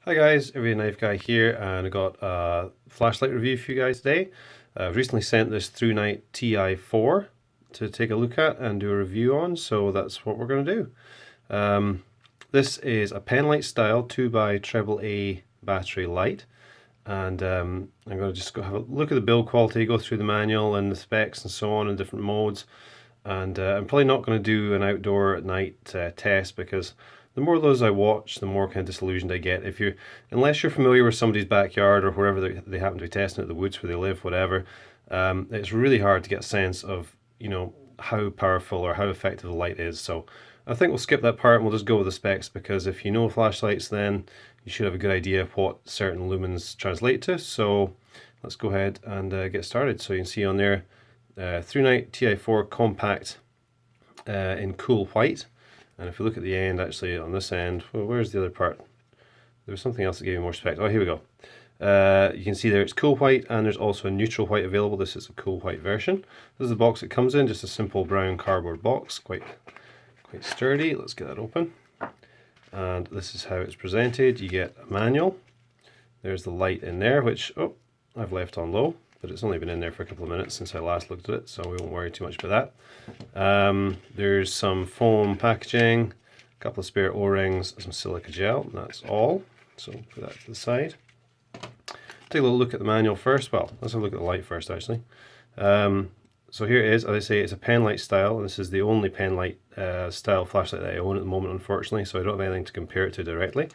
Hi guys, Every Knife Guy here, and I got a flashlight review for you guys today. I've recently sent this Thrunite Ti4 to take a look at and do a review on, so that's what we're going to do. This is a Penlight style 2x battery light, and I'm going to just go have a look at the build quality, go through the manual and the specs and so on in different modes. And I'm probably not going to do an outdoor at night test, because the more of those I watch, the more kind of disillusioned I get. Unless you're familiar with somebody's backyard or wherever they happen to be testing it, the woods where they live, whatever, it's really hard to get a sense of how powerful or how effective the light is. So I think we'll skip that part and we'll just go with the specs, because if you know flashlights, then you should have a good idea of what certain lumens translate to. So let's go ahead and get started. So you can see on there, Thrunite Ti4 compact in cool white. And if you look at the end, actually on this end, well, where's the other part? There was something else that gave me more specs. Oh, here we go. You can see there it's cool white, and there's also a neutral white available. This is a cool white version. This is the box it comes in, just a simple brown cardboard box, quite sturdy. Let's get that open. And this is how it's presented. You get a manual. There's the light in there, which I've left on low, but it's only been in there for a couple of minutes since I last looked at it, so we won't worry too much about that. There's some foam packaging, a couple of spare O-rings, some silica gel, and that's all. So put that to the side. Take a little look at the manual first. Well, let's have a look at the light first, actually. So here it is. As I say, it's a Penlight style, and this is the only Penlight style flashlight that I own at the moment, unfortunately, so I don't have anything to compare it to directly.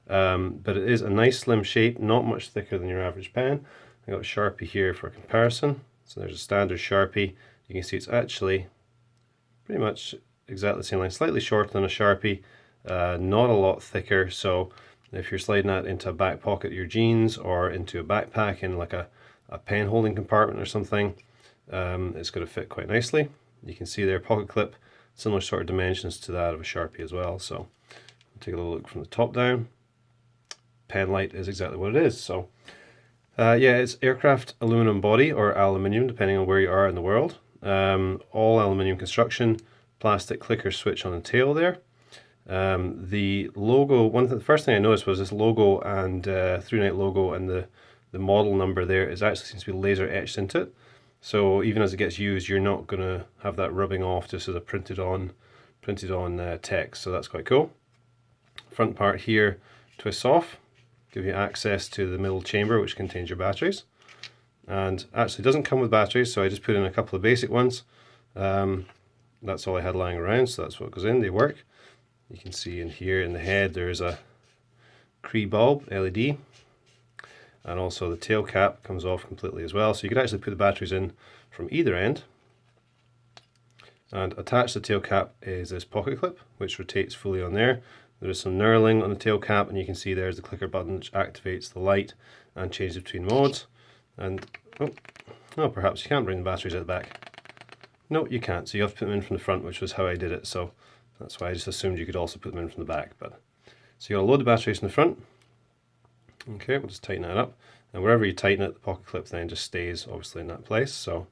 But it is a nice slim shape, not much thicker than your average pen. I got a Sharpie here for comparison. So there's a standard Sharpie. You can see it's actually pretty much exactly the same length, slightly shorter than a Sharpie, not a lot thicker. So if you're sliding that into a back pocket of your jeans or into a backpack in like a pen holding compartment or something, it's going to fit quite nicely. You can see there, pocket clip, similar sort of dimensions to that of a Sharpie as well. So take a little look from the top down. Penlight is exactly what it is. So yeah, it's aircraft aluminum body or aluminium, depending on where you are in the world. All aluminium construction, plastic clicker switch on the tail there. The logo, the first thing I noticed was this logo and Thrunite logo, and the model number there is actually seems to be laser etched into it. So even as it gets used, you're not going to have that rubbing off just as a printed on text. So that's quite cool. Front part here twists off, give you access to the middle chamber, which contains your batteries. And actually it doesn't come with batteries, so I just put in a couple of basic ones. That's all I had lying around, so that's what goes in. They work. You can see in here in the head there's a CREE bulb LED, and also the tail cap comes off completely as well, so you could actually put the batteries in from either end. And attached to the tail cap is this pocket clip, which rotates fully on there. There is some knurling on the tail cap, and you can see there's the clicker button which activates the light and changes between modes. And perhaps you can't bring the batteries at the back. No, you can't, so you have to put them in from the front, which was how I did it, so that's why I just assumed you could also put them in from the back. So you got to load the batteries from the front. Okay, we'll just tighten that up, and wherever you tighten it, the pocket clip then just stays obviously in that place. So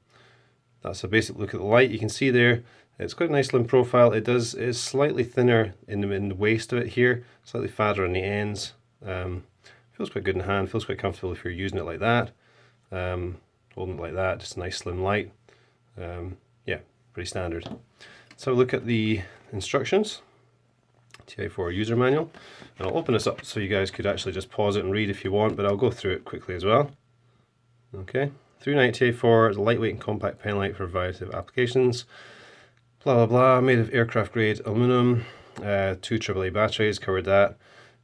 that's a basic look at the light. You can see there it's quite a nice slim profile. It is slightly thinner in the waist of it here, slightly fatter on the ends. Feels quite good in hand, feels quite comfortable if you're using it like that, holding it like that, just a nice slim light. Yeah, pretty standard. Let's have a look at the instructions. Ti4 user manual, and I'll open this up so you guys could actually just pause it and read if you want, but I'll go through it quickly as well. Okay, Thrunite Ti4 is a lightweight and compact pen light for a variety of applications. Blah blah blah, made of aircraft grade aluminum, 2 AAA batteries, covered that.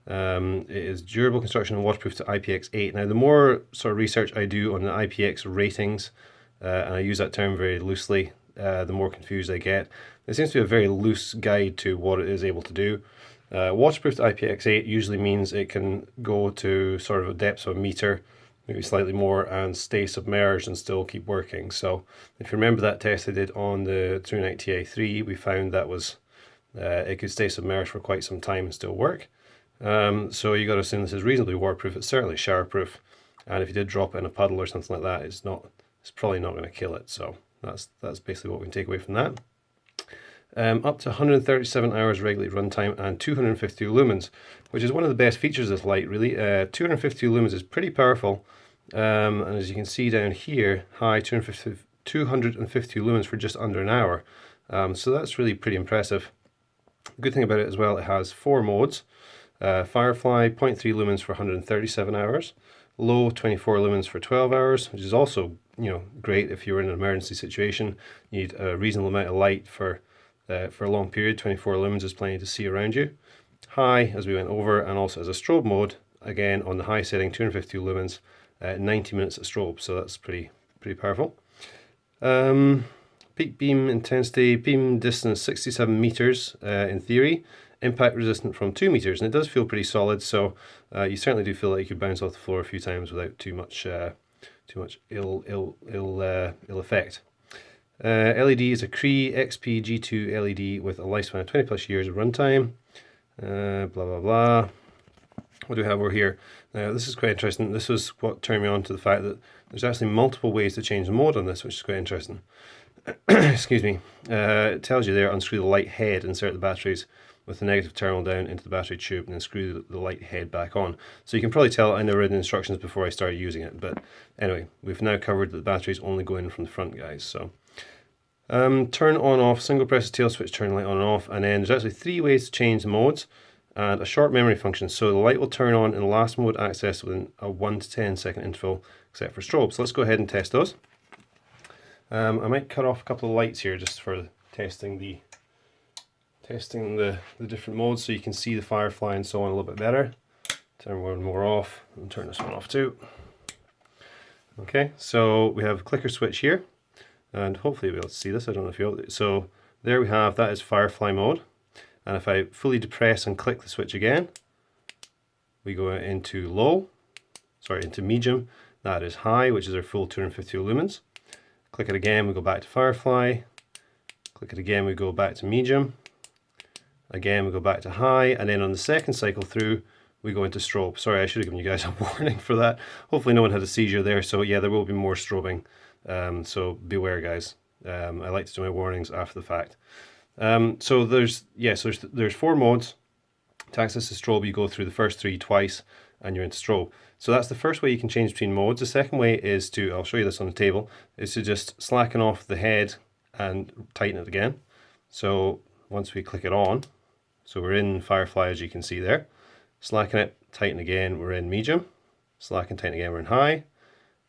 It is durable construction and waterproof to IPX8. Now the more sort of research I do on the IPX ratings, and I use that term very loosely, the more confused I get. There seems to be a very loose guide to what it is able to do. Waterproof to IPX8 usually means it can go to sort of a depth of a meter, maybe slightly more, and stay submerged and still keep working. So if you remember that test I did on the Thrunite Ti3, we found that was it could stay submerged for quite some time and still work. So you got to assume this is reasonably waterproof. It's certainly showerproof, and if you did drop it in a puddle or something like that, it's probably not going to kill it. So that's basically what we can take away from that. up to 137 hours regulated runtime and 250 lumens, which is one of the best features of this light, really. 250 lumens is pretty powerful, and as you can see down here, high 250 lumens for just under an hour. So that's really pretty impressive. The good thing about it as well, it has 4 modes. Firefly, 0.3 lumens for 137 hours. Low, 24 lumens for 12 hours, which is also, great if you're in an emergency situation. You need a reasonable amount of light for a long period. 24 lumens is plenty to see around you. High, as we went over, and also as a strobe mode, again on the high setting, 250 lumens, 90 minutes of strobe, so that's pretty powerful. Peak beam intensity, beam distance 67 meters in theory. Impact resistant from 2 meters, and it does feel pretty solid, so you certainly do feel like you could bounce off the floor a few times without too much ill effect. LED is a CREE XP G2 LED with a lifespan of 20 plus years of runtime. Blah blah blah. What do we have over here? Now this is quite interesting. This was what turned me on to the fact that there's actually multiple ways to change the mode on this, which is quite interesting. Excuse me. It tells you there, unscrew the light head, insert the batteries with the negative terminal down into the battery tube, and then screw the light head back on. So you can probably tell I never read the instructions before I started using it, but anyway, we've now covered that the batteries only go in from the front, guys. So turn on off, single press the tail switch, turn light on and off, and then there's actually 3 ways to change the modes and a short memory function. So the light will turn on in the last mode accessed within a 1 to 10 second interval, except for strobe. So let's go ahead and test those. I might cut off a couple of lights here just for testing the different modes, so you can see the firefly and so on a little bit better. Turn one more off and turn this one off too. Okay, so we have a clicker switch here, and hopefully you'll be able to see this. I don't know if you'll. So there we have, that is firefly mode, and if I fully depress and click the switch again, we go into into medium. That is high, which is our full 250 lumens. Click it again, we go back to firefly. Click it again, we go back to medium. Again, we go back to high, and then on the second cycle through, we go into strobe. Sorry, I should have given you guys a warning for that. Hopefully no one had a seizure there, so yeah, there will be more strobing. So beware, guys. I like to do my warnings after the fact. So there's 4 modes. To access the strobe, you go through the first 3 twice, and you're into strobe. So that's the first way you can change between modes. The second way is to, I'll show you this on the table, is to just slacken off the head and tighten it again. So once we click it on, so we're in firefly, as you can see there. Slacken it, tighten again, we're in medium. Slacken, tighten again, we're in high.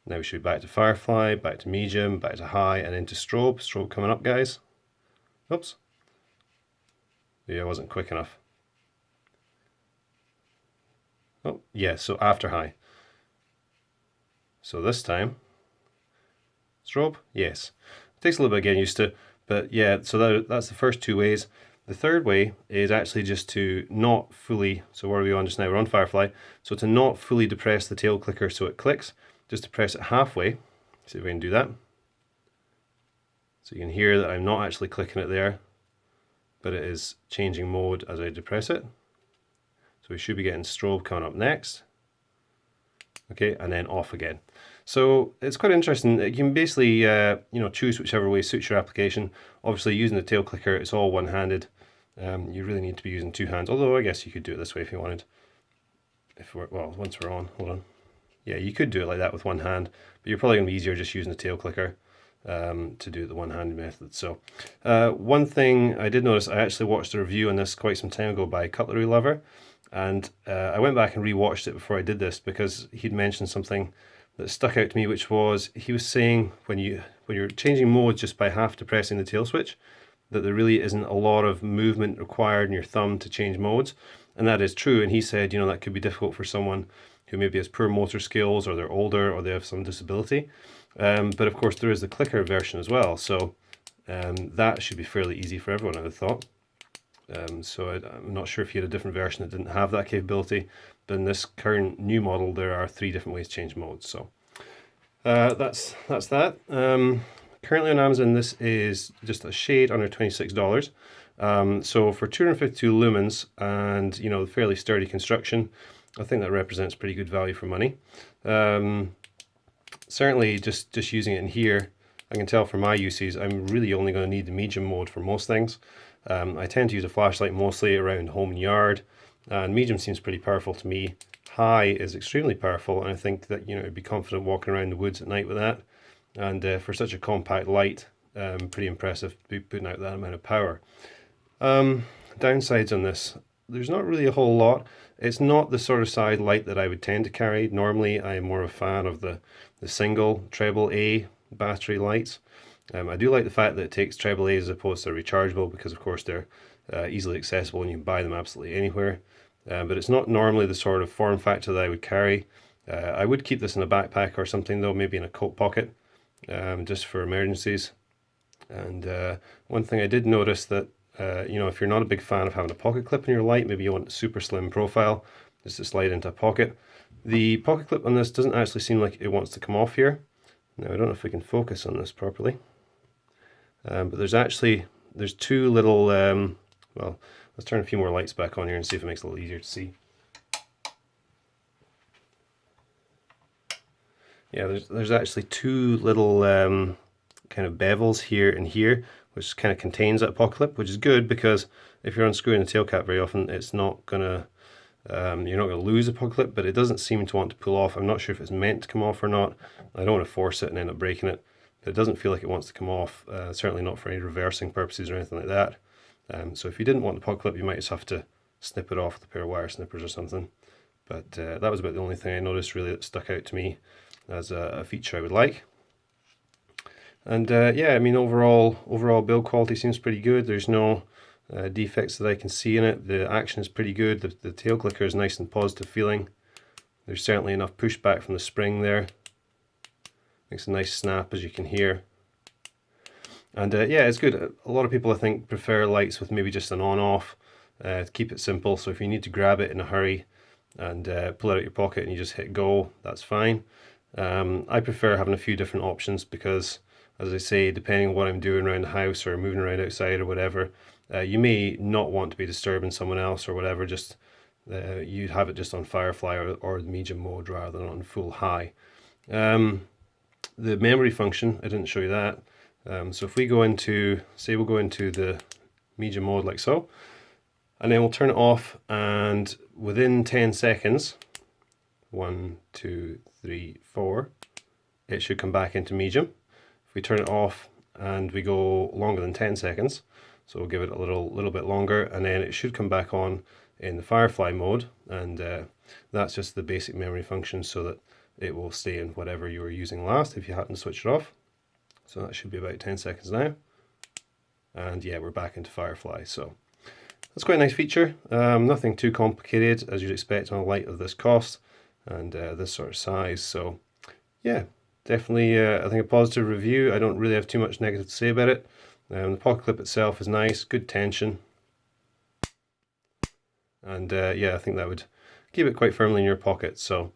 Now we should be back to firefly, back to medium, back to high, and into strobe. Strobe coming up, guys. Oops. Yeah, I wasn't quick enough. Oh, yeah, so after high. So this time, strobe, yes. It takes a little bit of getting used to, but yeah, so that's the first 2 ways. The third way is actually just to not fully, so where are we on just now? We're on firefly. So to not fully depress the tail clicker so it clicks, just to press it halfway. See if we can do that. So you can hear that I'm not actually clicking it there, but it is changing mode as I depress it. So we should be getting strobe coming up next. Okay, and then off again. So it's quite interesting. You can basically choose whichever way suits your application. Obviously using the tail clicker, it's all one-handed. You really need to be using 2 hands, although I guess you could do it this way if you wanted. Once we're on, hold on. Yeah, you could do it like that with 1 hand, but you're probably going to be easier just using the tail clicker to do the one-handed method. So one thing I did notice, I actually watched a review on this quite some time ago by Cutlery Lover, and I went back and re-watched it before I did this because he'd mentioned something that stuck out to me, which was he was saying when you're changing modes just by half depressing the tail switch, that there really isn't a lot of movement required in your thumb to change modes, and that is true. And he said, that could be difficult for someone who maybe has poor motor skills, or they're older, or they have some disability. But of course there is the clicker version as well, so that should be fairly easy for everyone, I would have thought. So I'm not sure if you had a different version that didn't have that capability, but in this current new model there are 3 different ways to change modes. So that's that. Currently on Amazon this is just a shade under $26. So for 252 lumens and fairly sturdy construction, I think that represents pretty good value for money. Certainly just using it in here, I can tell from my uses I'm really only going to need the medium mode for most things. I tend to use a flashlight mostly around home and yard, and medium seems pretty powerful to me. High is extremely powerful, and I think that, you know, I'd be confident walking around the woods at night with that. And for such a compact light, pretty impressive to be putting out that amount of power. Downsides on this, there's not really a whole lot. It's not the sort of size light that I would tend to carry. Normally I am more of a fan of the single treble A battery lights. I do like the fact that it takes treble A as opposed to rechargeable, because of course they're easily accessible and you can buy them absolutely anywhere. But it's not normally the sort of form factor that I would carry. I would keep this in a backpack or something though, maybe in a coat pocket, just for emergencies. And one thing I did notice that, you know, if you're not a big fan of having a pocket clip in your light, maybe you want a super slim profile, just to slide into a pocket. The pocket clip on this doesn't actually seem like it wants to come off here. Now I don't know if we can focus on this properly. But there's two little, well, let's turn a few more lights back on here and see if it makes it a little easier to see. Yeah, there's actually two little kind of bevels here and here, which kind of contains that pocket clip, which is good because if you're unscrewing the tail cap very often, it's not gonna, you're not gonna lose a pocket clip, but it doesn't seem to want to pull off. I'm not sure if it's meant to come off or not. I don't want to force it and end up breaking it. But it doesn't feel like it wants to come off, certainly not for any reversing purposes or anything like that. So if you didn't want the pocket clip, you might just have to snip it off with a pair of wire snippers or something. But that was about the only thing I noticed really that stuck out to me as a feature I would like. And yeah, I mean, overall build quality seems pretty good. There's no defects that I can see in it. The action is pretty good. The tail clicker is nice and positive feeling. There's certainly enough pushback from the spring there. Makes a nice snap, as you can hear. And yeah, it's good. A lot of people, I think, prefer lights with maybe just an on-off to keep it simple. So if you need to grab it in a hurry and pull it out of your pocket and you just hit go, that's fine. I prefer having a few different options because, as I say, depending on what I'm doing around the house or moving around outside or whatever, you may not want to be disturbing someone else or whatever. Just you'd have it just on Firefly or the medium mode rather than on full high. The memory function, I didn't show you that. So if we go into, say we'll go into the medium mode like so, and then we'll turn it off, and within 10 seconds, 1, 2, 3, 4, it should come back into medium. If we turn it off and we go longer than 10 seconds, so we'll give it a little bit longer, and then it should come back on in the Firefly mode, and that's just the basic memory function so that it will stay in whatever you were using last if you happen to switch it off. So that should be about 10 seconds now. And yeah, we're back into Firefly. So that's quite a nice feature. Nothing too complicated as you'd expect on a light of this cost and this sort of size. So yeah, definitely I think a positive review. I don't really have too much negative to say about it. The pocket clip itself is nice, good tension. And yeah, I think that would keep it quite firmly in your pocket. So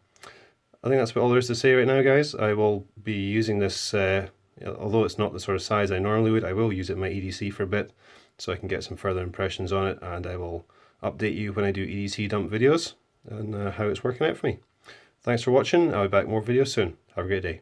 I think that's about all there is to say right now, guys. I will be using this, although it's not the sort of size I normally would, I will use it in my EDC for a bit so I can get some further impressions on it, and I will update you when I do EDC dump videos and how it's working out for me. Thanks for watching. I'll be back with more videos soon. Have a great day.